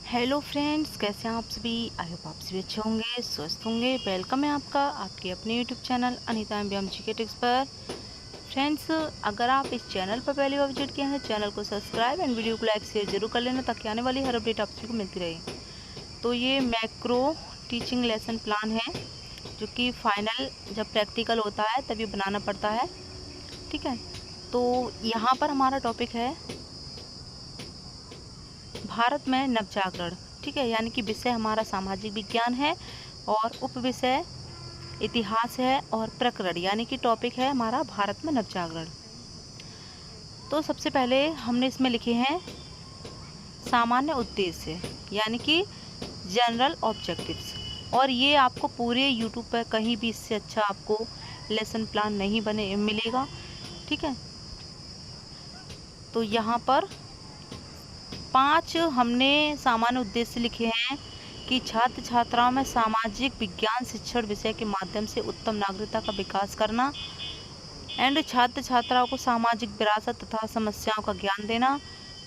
Hello friends, कैसे हैं आप सभी। आई होप आप सभी अच्छे होंगे, स्वस्थ होंगे। वेलकम है आपका आपके अपने YouTube channel Anita M GK tips पर। फ्रेंड्स, अगर आप इस चैनल पर पहली बार विजिट किए हैं, चैनल को सब्सक्राइब एंड वीडियो को लाइक शेयर जरूर कर लेना, ताकि आने वाली हर अपडेट आप सभी को मिलती रहे। तो ये मैक्रो टीचिंग लेसन प्लान है, जो कि फाइनल जब प्रैक्टिकल होता है तभी बनाना पड़ता है। ठीक है, तो यहाँ पर हमारा टॉपिक है भारत में नवजागरण। ठीक है, यानी कि विषय हमारा सामाजिक विज्ञान है और उप विषय इतिहास है और प्रकरण, यानी कि टॉपिक है हमारा भारत में नवजागरण। तो सबसे पहले हमने इसमें लिखे हैं सामान्य उद्देश्य, यानी कि जनरल ऑब्जेक्टिव्स। और ये आपको पूरे यूट्यूब पर कहीं भी इससे अच्छा आपको लेसन प्लान नहीं बने मिलेगा। ठीक है, तो यहाँ पर 5 हमने सामान्य उद्देश्य लिखे हैं कि छात्र छात्राओं में सामाजिक विज्ञान शिक्षण विषय के माध्यम से उत्तम नागरिकता का विकास करना, एंड छात्र छात्राओं को सामाजिक विरासत तथा समस्याओं का ज्ञान देना,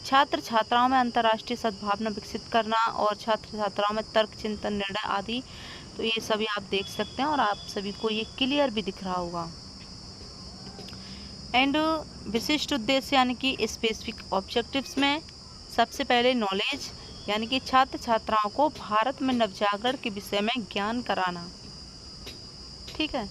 छात्र छात्राओं में अंतर्राष्ट्रीय सद्भावना विकसित करना और छात्र छात्राओं में तर्क चिंतन निर्णय आदि। तो ये सभी आप देख सकते हैं और आप सभी को ये क्लियर भी दिख रहा होगा। एंड विशिष्ट उद्देश्य यानी कि स्पेसिफिक ऑब्जेक्टिव्स में सबसे पहले नॉलेज, यानी कि छात्र छात्राओं को भारत में नवजागरण के विषय में ज्ञान कराना। ठीक है,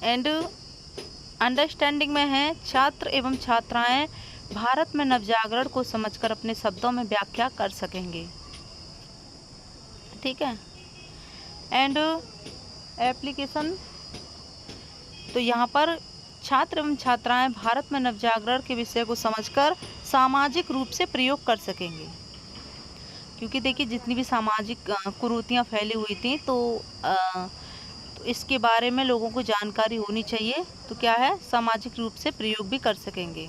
एंड अंडरस्टैंडिंग में है छात्र एवं छात्राएं भारत में नवजागरण को समझकर अपने शब्दों में व्याख्या कर सकेंगे। ठीक है, एंड एप्लीकेशन, तो यहाँ पर छात्र एवं छात्राएं भारत में नवजागरण के विषय को समझकर सामाजिक रूप से प्रयोग कर सकेंगे। क्योंकि देखिए, जितनी भी सामाजिक कुरीतियाँ फैली हुई थी तो इसके बारे में लोगों को जानकारी होनी चाहिए। तो क्या है, सामाजिक रूप से प्रयोग भी कर सकेंगे।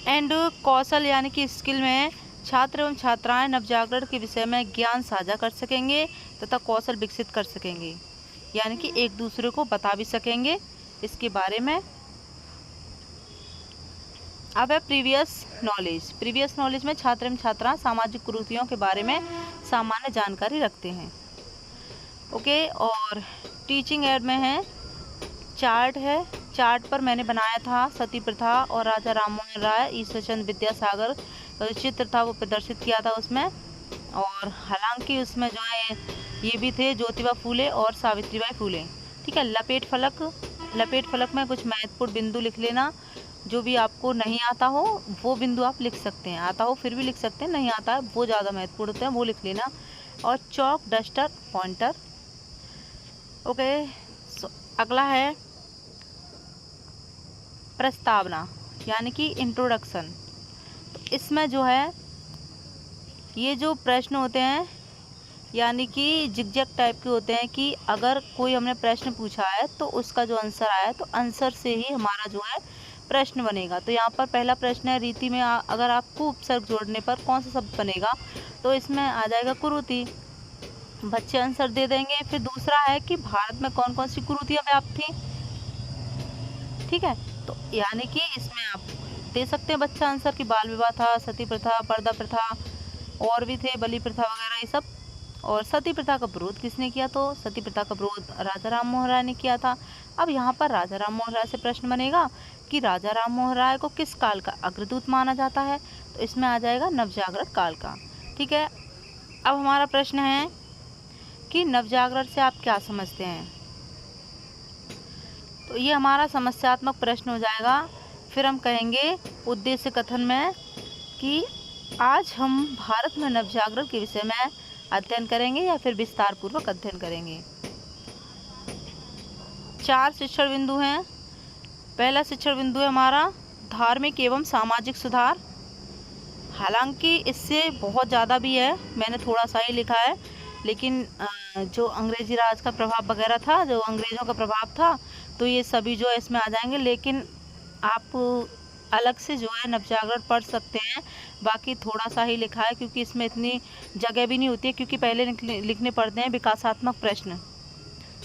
एंड कौशल यानी कि स्किल में छात्र एवं छात्राएं नवजागरण के विषय में ज्ञान साझा कर सकेंगे तथा कौशल विकसित कर सकेंगे, यानी कि एक दूसरे को बता भी सकेंगे इसके बारे में। अब है प्रीवियस नॉलेज में छात्र एवं छात्रा सामाजिक कुरीतियों के बारे में सामान्य जानकारी रखते हैं। ओके, और टीचिंग एड में है चार्ट है। चार्ट पर मैंने बनाया था सती प्रथा और राजा राममोहन राय ईश्वरचंद्र विद्यासागर का जो चित्र था वो प्रदर्शित किया था उसमें। और हालांकि उसमें जो है ये भी थे ज्योतिबा फूले और सावित्रीबाई फूले। ठीक है, लपेट फलक में कुछ महत्वपूर्ण बिंदु लिख लेना। जो भी आपको नहीं आता हो वो बिंदु आप लिख सकते हैं, आता हो फिर भी लिख सकते हैं, नहीं आता है वो ज़्यादा महत्वपूर्ण होते हैं, वो लिख लेना। और चौक, डस्टर, पॉइंटर। ओके, अगला है प्रस्तावना, यानी कि इंट्रोडक्शन। तो इसमें जो है ये जो प्रश्न होते हैं, यानी कि जिगजैग टाइप के होते हैं कि अगर कोई हमने प्रश्न पूछा है तो उसका जो आंसर आया है तो आंसर से ही हमारा जो है प्रश्न बनेगा। तो यहाँ पर पहला प्रश्न है, रीति में अगर आपको उपसर्ग जोड़ने पर कौन सा शब्द बनेगा, तो इसमें आ जाएगा कुरीति। बच्चे आंसर दे देंगे। फिर दूसरा है कि भारत में कौन कौन सी कुरीतियाँ व्याप्त थी। ठीक है, तो यानी कि इसमें आप दे सकते हैं बच्चा आंसर कि बाल विवाह था, सती प्रथा, पर्दा प्रथा, और भी थे बलि प्रथा वगैरह ये सब। और सती प्रथा का विरोध किसने किया, तो सती प्रथा का विरोध राजा राममोहन राय ने किया था। अब यहाँ पर राजा राममोहन राय से प्रश्न बनेगा कि राजा राममोहन राय को किस काल का अग्रदूत माना जाता है, तो इसमें आ जाएगा नवजागरण काल का। ठीक है, अब हमारा प्रश्न है कि नवजागरण से आप क्या समझते हैं, तो ये हमारा समस्यात्मक प्रश्न हो जाएगा। फिर हम कहेंगे उद्देश्य कथन में कि आज हम भारत में नवजागरण के विषय में अध्ययन करेंगे या फिर विस्तार पूर्वक अध्ययन करेंगे। 4 शिक्षण बिंदु हैं। पहला शिक्षण बिंदु है हमारा धार्मिक एवं सामाजिक सुधार। हालांकि इससे बहुत ज़्यादा भी है, मैंने थोड़ा सा ही लिखा है, लेकिन जो अंग्रेजी राज का प्रभाव वगैरह था, जो अंग्रेज़ों का प्रभाव था, तो ये सभी जो है इसमें आ जाएंगे। लेकिन आप अलग से जो है नवजागरण पढ़ सकते हैं, बाकी थोड़ा सा ही लिखा है क्योंकि इसमें इतनी जगह भी नहीं होती है, क्योंकि पहले लिखने पड़ते हैं विकासात्मक प्रश्न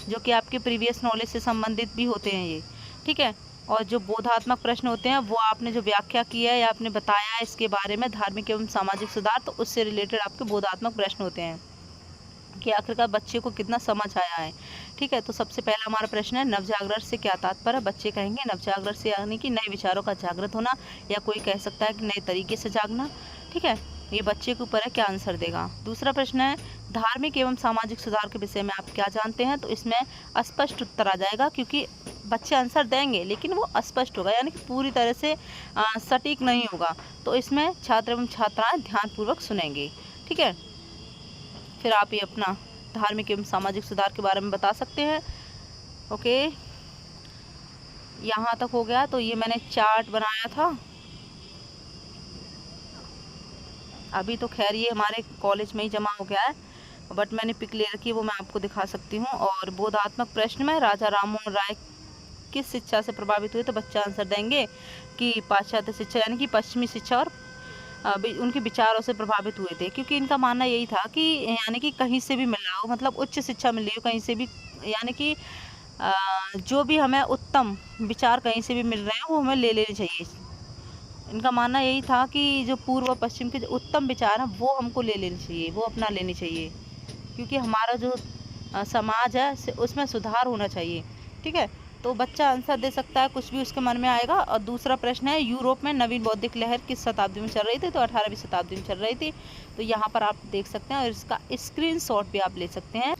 जो कि आपके प्रीवियस नॉलेज से संबंधित भी होते हैं ये। ठीक है, और जो बोधात्मक प्रश्न होते हैं वो आपने जो व्याख्या की है या आपने बताया है इसके बारे में, धार्मिक एवं सामाजिक सुधार, तो उससे रिलेटेड आपके बोधात्मक प्रश्न होते हैं कि आखिरकार बच्चे को कितना समझ आया है। ठीक है, तो सबसे पहला हमारा प्रश्न है, नवजागरण से क्या तात्पर्य। बच्चे कहेंगे नवजागरण से यानी कि नए विचारों का जागृत होना, या कोई कह सकता है कि नए तरीके से जागना। ठीक है, ये बच्चे के ऊपर है, क्या आंसर देगा। दूसरा प्रश्न है, धार्मिक एवं सामाजिक सुधार के विषय में आप क्या जानते हैं। तो इसमें अस्पष्ट उत्तर आ जाएगा, क्योंकि बच्चे आंसर देंगे लेकिन वो अस्पष्ट होगा, यानी कि पूरी तरह से सटीक नहीं होगा। तो इसमें छात्र एवं छात्राएं ध्यानपूर्वक सुनेंगे। ठीक है, फिर आप ये अपना धार्मिक एवं सामाजिक सुधार के बारे में बता सकते हैं। ओके, यहाँ तक हो गया। तो ये मैंने चार्ट बनाया था, अभी तो खैर ये हमारे कॉलेज में ही जमा हो गया है, बट मैंने पिक ले रखी है, वो मैं आपको दिखा सकती हूँ। और बोधात्मक प्रश्न में राजा राममोहन राय किस शिक्षा से प्रभावित हुए। तो बच्चा आंसर देंगे कि पाश्चात्य शिक्षा यानी कि पश्चिमी शिक्षा और उनके विचारों से प्रभावित हुए थे, क्योंकि इनका मानना यही था कि यानी कि कहीं से भी मिल रहा हो, मतलब उच्च शिक्षा मिल रही हो कहीं से भी, यानी कि जो भी हमें उत्तम विचार कहीं से भी मिल रहे हैं वो हमें ले लेने चाहिए। इनका मानना यही था कि जो पूर्व और पश्चिम के जो उत्तम विचार हैं वो हमको ले लेने चाहिए, वो अपना लेने चाहिए, क्योंकि हमारा जो समाज है उसमें सुधार होना चाहिए। ठीक है, तो बच्चा आंसर दे सकता है, कुछ भी उसके मन में आएगा। और दूसरा प्रश्न है, यूरोप में नवीन बौद्धिक लहर किस शताब्दी में चल रही थी। तो 18वीं शताब्दी में चल रही थी। तो यहाँ पर आप देख सकते हैं और इसका स्क्रीनशॉट भी आप ले सकते हैं।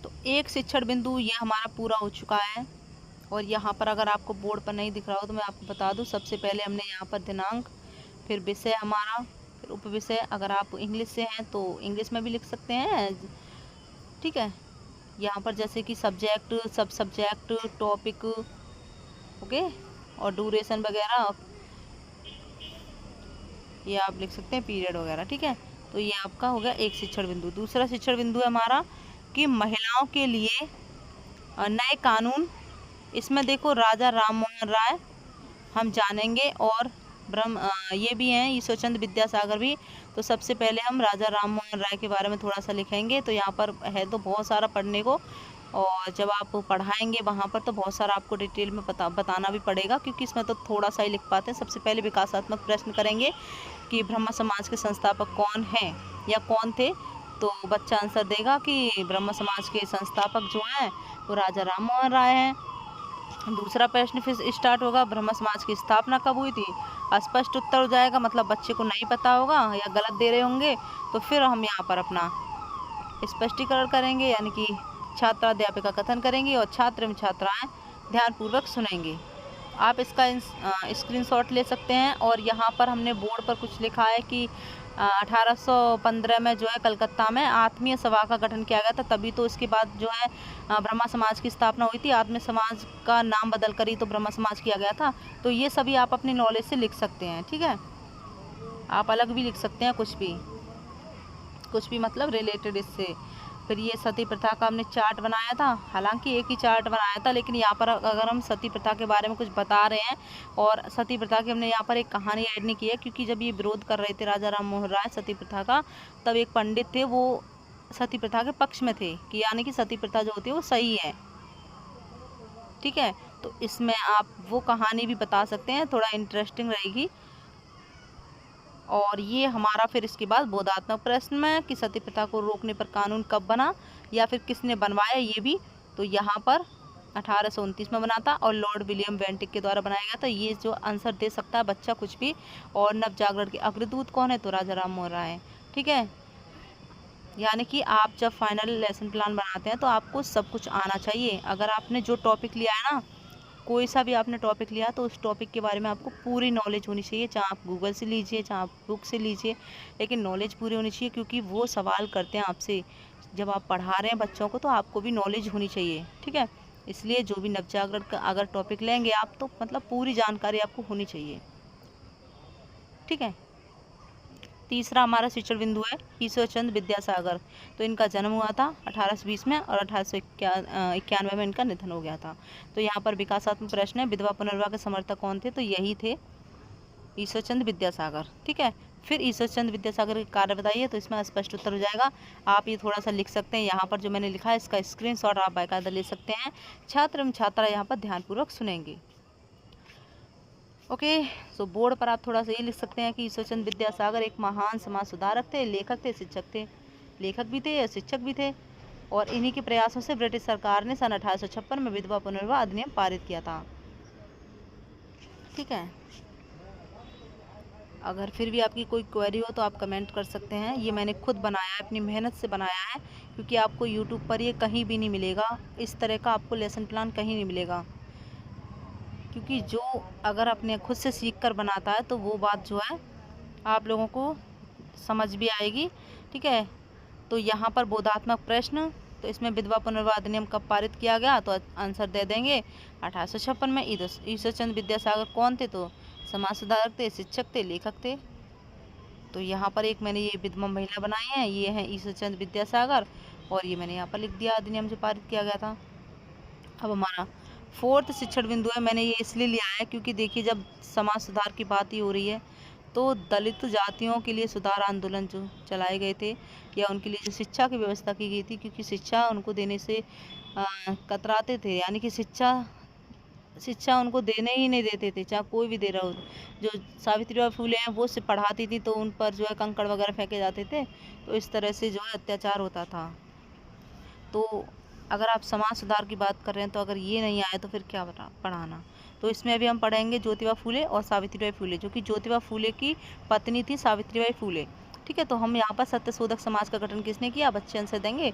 तो एक शिक्षण बिंदु ये हमारा पूरा हो चुका है। और यहाँ पर अगर आपको बोर्ड पर नहीं दिख रहा हो तो मैं आपको बता दूँ, सबसे पहले हमने यहाँ पर दिनांक, फिर विषय हमारा, फिर उपविषय। अगर आप इंग्लिश से हैं तो इंग्लिश में भी लिख सकते हैं। ठीक है, यहाँ पर जैसे कि सब्जेक्ट, सब सब्जेक्ट, टॉपिक, ओके, और ड्यूरेशन वगैरह ये आप लिख सकते हैं, पीरियड वगैरह। ठीक है, तो ये आपका हो गया एक शिक्षण बिंदु। दूसरा शिक्षण बिंदु है हमारा कि महिलाओं के लिए नए कानून। इसमें देखो राजा राममोहन राय हम जानेंगे, और ये भी हैं ईश्वरचंद्र विद्यासागर भी। तो सबसे पहले हम राजा राममोहन राय के बारे में थोड़ा सा लिखेंगे। तो यहाँ पर है तो बहुत सारा पढ़ने को, और जब आप पढ़ाएंगे वहाँ पर तो बहुत सारा आपको डिटेल में बताना भी पड़ेगा, क्योंकि इसमें तो थोड़ा सा ही लिख पाते हैं। सबसे पहले विकासात्मक प्रश्न करेंगे कि ब्रह्म समाज के संस्थापक कौन हैं या कौन थे। तो बच्चा आंसर देगा कि ब्रह्म समाज के संस्थापक जो हैं वो राजा राममोहन राय हैं। दूसरा प्रश्न फिर स्टार्ट होगा, ब्रह्म समाज की स्थापना कब हुई थी। अस्पष्ट उत्तर हो जाएगा, मतलब बच्चे को नहीं पता होगा या गलत दे रहे होंगे। तो फिर हम यहाँ पर अपना स्पष्टीकरण करेंगे, यानी कि छात्रा अध्यापिका कथन करेंगी और छात्र एवं छात्राएं ध्यानपूर्वक सुनेंगे। आप इसका स्क्रीनशॉट ले सकते हैं। और यहाँ पर हमने बोर्ड पर कुछ लिखा है कि 1815 में जो है कलकत्ता में आत्मीय सभा का गठन किया गया था, तभी तो इसके बाद जो है ब्रह्मा समाज की स्थापना हुई थी। आत्मीय समाज का नाम बदल कर ही तो ब्रह्मा समाज किया गया था। तो ये सभी आप अपनी नॉलेज से लिख सकते हैं। ठीक है, आप अलग भी लिख सकते हैं, कुछ भी मतलब रिलेटेड इससे। फिर ये सती प्रथा का हमने चार्ट बनाया था, हालांकि एक ही चार्ट बनाया था, लेकिन यहाँ पर अगर हम सती प्रथा के बारे में कुछ बता रहे हैं, और सती प्रथा की हमने यहाँ पर एक कहानी ऐड नहीं की है, क्योंकि जब ये विरोध कर रहे थे राजा राममोहन राय सती प्रथा का, तब एक पंडित थे, वो सती प्रथा के पक्ष में थे, कि यानी कि सती प्रथा जो होती है वो सही है। ठीक है, तो इसमें आप वो कहानी भी बता सकते हैं, थोड़ा इंटरेस्टिंग रहेगी। और ये हमारा फिर इसके बाद बोधात्मक प्रश्न में कि सती प्रथा को रोकने पर कानून कब बना या फिर किसने बनवाया, ये भी। तो यहाँ पर 1829 में बना था और लॉर्ड विलियम बेंटिक के द्वारा बनाया गया था। ये जो आंसर दे सकता है बच्चा कुछ भी। और नवजागरण के अग्रदूत कौन है, तो राजा राममोहन राय। ठीक है, यानी कि आप जब फाइनल लेसन प्लान बनाते हैं तो आपको सब कुछ आना चाहिए। अगर आपने जो टॉपिक लिया है ना, कोई सा भी आपने टॉपिक लिया तो उस टॉपिक के बारे में आपको पूरी नॉलेज होनी चाहिए, चाहे आप गूगल से लीजिए, चाहे आप बुक से लीजिए, लेकिन नॉलेज पूरी होनी चाहिए, क्योंकि वो सवाल करते हैं आपसे जब आप पढ़ा रहे हैं बच्चों को, तो आपको भी नॉलेज होनी चाहिए। ठीक है, इसलिए जो भी नवजागरण का अगर टॉपिक लेंगे आप, तो मतलब पूरी जानकारी आपको होनी चाहिए। ठीक है, तीसरा हमारा शिक्षण बिंदु है ईश्वरचंद्र विद्यासागर। तो इनका जन्म हुआ था 1820 में और 1891 में इनका निधन हो गया था। तो यहाँ पर विकासात्मक प्रश्न है, विधवा पुनर्विवाह के समर्थक कौन थे, तो यही थे ईश्वरचंद्र विद्यासागर। ठीक है, फिर ईश्वरचंद्र विद्यासागर के कार्य बताइए, तो इसमें स्पष्ट उत्तर हो जाएगा। आप ये थोड़ा सा लिख सकते हैं, यहाँ पर जो मैंने लिखा है इसका स्क्रीनशॉट आप बाकायदा ले सकते हैं। छात्र एवं छात्रा यहाँ पर ध्यानपूर्वक सुनेंगे। ओके। सो बोर्ड पर आप थोड़ा सा ये लिख सकते हैं कि ईश्वरचंद्र विद्यासागर एक महान समाज सुधारक थे, लेखक थे, शिक्षक थे, लेखक भी थे और शिक्षक भी थे, और इन्हीं के प्रयासों से ब्रिटिश सरकार ने सन 1856 में विधवा पुनर्विवाह अधिनियम पारित किया था। ठीक है। अगर फिर भी आपकी कोई क्वेरी हो तो आप कमेंट कर सकते हैं। ये मैंने खुद बनाया है, अपनी मेहनत से बनाया है, क्योंकि आपको यूट्यूब पर ये कहीं भी नहीं मिलेगा, इस तरह का आपको लेसन प्लान कहीं नहीं मिलेगा। क्योंकि जो अगर अपने खुद से सीख कर बनाता है तो वो बात जो है आप लोगों को समझ भी आएगी। ठीक है। तो यहाँ पर बोधात्मक प्रश्न, तो इसमें विधवा पुनर्विवाह अधिनियम कब पारित किया गया, तो आंसर दे देंगे 1856 में। ईश्वरचंद्र विद्यासागर कौन थे, तो समाज सुधारक थे, शिक्षक थे, लेखक थे। तो यहाँ पर एक मैंने ये विधवा महिला बनाई है, ये है ईश्वरचंद्र विद्यासागर, और ये मैंने यहाँ पर लिख दिया अधिनियम जो पारित किया गया था। अब हमारा फोर्थ शिक्षण बिंदु है, मैंने ये इसलिए लिया है क्योंकि देखिए जब समाज सुधार की बात ही हो रही है तो दलित जातियों के लिए सुधार आंदोलन जो चलाए गए थे, या उनके लिए जो शिक्षा की व्यवस्था की गई थी, क्योंकि शिक्षा उनको देने से कतराते थे, यानी कि शिक्षा उनको देने ही नहीं देते थे, चाहे कोई भी दे रहा हो। जो सावित्रीबाई फुले हैं वो सिर्फ पढ़ाती थी, तो उन पर जो है कंकड़ वगैरह फेंके जाते थे, तो इस तरह से जो है अत्याचार होता था। तो अगर आप समाज सुधार की बात कर रहे हैं तो अगर ये नहीं आए तो फिर क्या पढ़ाना। तो इसमें अभी हम पढ़ेंगे ज्योतिबा फूले और सावित्रीबाई फूले, जो कि ज्योतिबा फूले की पत्नी थी सावित्रीबाई फूले। ठीक है। तो हम यहाँ पर सत्यशोधक समाज का गठन किसने किया, बच्चे आंसर देंगे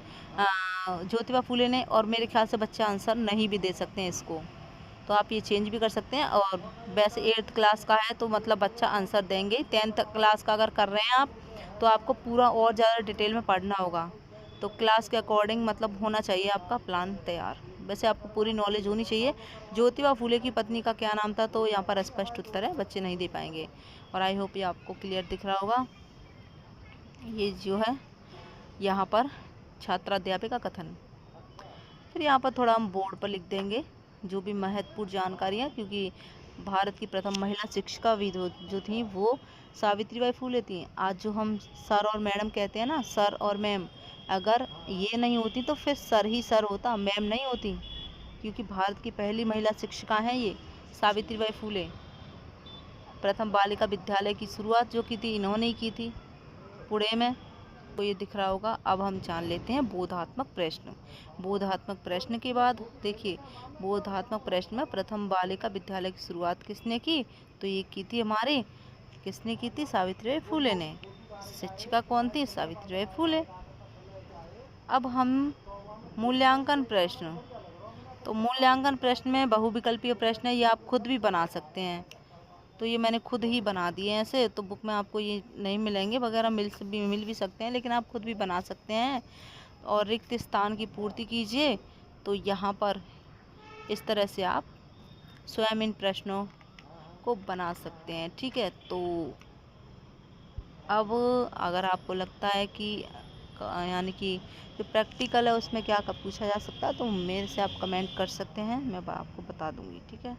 ज्योतिबा फूले ने, और मेरे ख्याल से बच्चे आंसर नहीं भी दे सकते हैं इसको, तो आप ये चेंज भी कर सकते हैं। और वैसे 8th क्लास का है तो मतलब बच्चा आंसर देंगे। 10th क्लास का अगर कर रहे हैं आप तो आपको पूरा और ज़्यादा डिटेल में पढ़ना होगा, तो क्लास के अकॉर्डिंग मतलब होना चाहिए आपका प्लान तैयार। वैसे आपको पूरी नॉलेज होनी चाहिए। ज्योतिबा फूले की पत्नी का क्या नाम था, तो यहाँ पर स्पष्ट उत्तर है, बच्चे नहीं दे पाएंगे। और आई होप ये आपको क्लियर दिख रहा होगा। ये जो है यहाँ पर छात्राध्यापिका कथन, फिर यहाँ पर थोड़ा हम बोर्ड पर लिख देंगे जो भी महत्वपूर्ण जानकारी है, क्योंकि भारत की प्रथम महिला शिक्षिका भी जो थी वो सावित्रीबाई फूले थी। आज जो हम सर और मैडम कहते हैं ना, सर और मैम, अगर ये नहीं होती तो फिर सर ही सर होता, मैम नहीं होती, क्योंकि भारत की पहली महिला शिक्षिका हैं ये सावित्रीबाई फूले। प्रथम बालिका विद्यालय की शुरुआत जो की थी इन्होंने ही की थी पुणे में, तो ये दिख रहा होगा। अब हम जान लेते हैं बोधात्मक प्रश्न। बोधात्मक प्रश्न के बाद देखिए, बोधात्मक प्रश्न में प्रथम बालिका विद्यालय की शुरुआत किसने की, तो ये की थी हमारे, किसने की थी, सावित्रीबाई फूले ने। शिक्षिका कौन थी, सावित्रीबाई फूले। अब हम मूल्यांकन प्रश्न, तो मूल्यांकन प्रश्न में बहुविकल्पीय प्रश्न है, ये आप खुद भी बना सकते हैं। तो ये मैंने खुद ही बना दिए हैं ऐसे, तो बुक में आपको ये नहीं मिलेंगे वगैरह, मिल भी सकते हैं, लेकिन आप खुद भी बना सकते हैं। और रिक्त स्थान की पूर्ति कीजिए, तो यहाँ पर इस तरह से आप स्वयं इन प्रश्नों को बना सकते हैं। ठीक है। तो अब अगर आपको लगता है कि यानी कि जो प्रैक्टिकल है उसमें क्या पूछा जा सकता है, तो मेरे से आप कमेंट कर सकते हैं, मैं आपको बता दूंगी। ठीक है।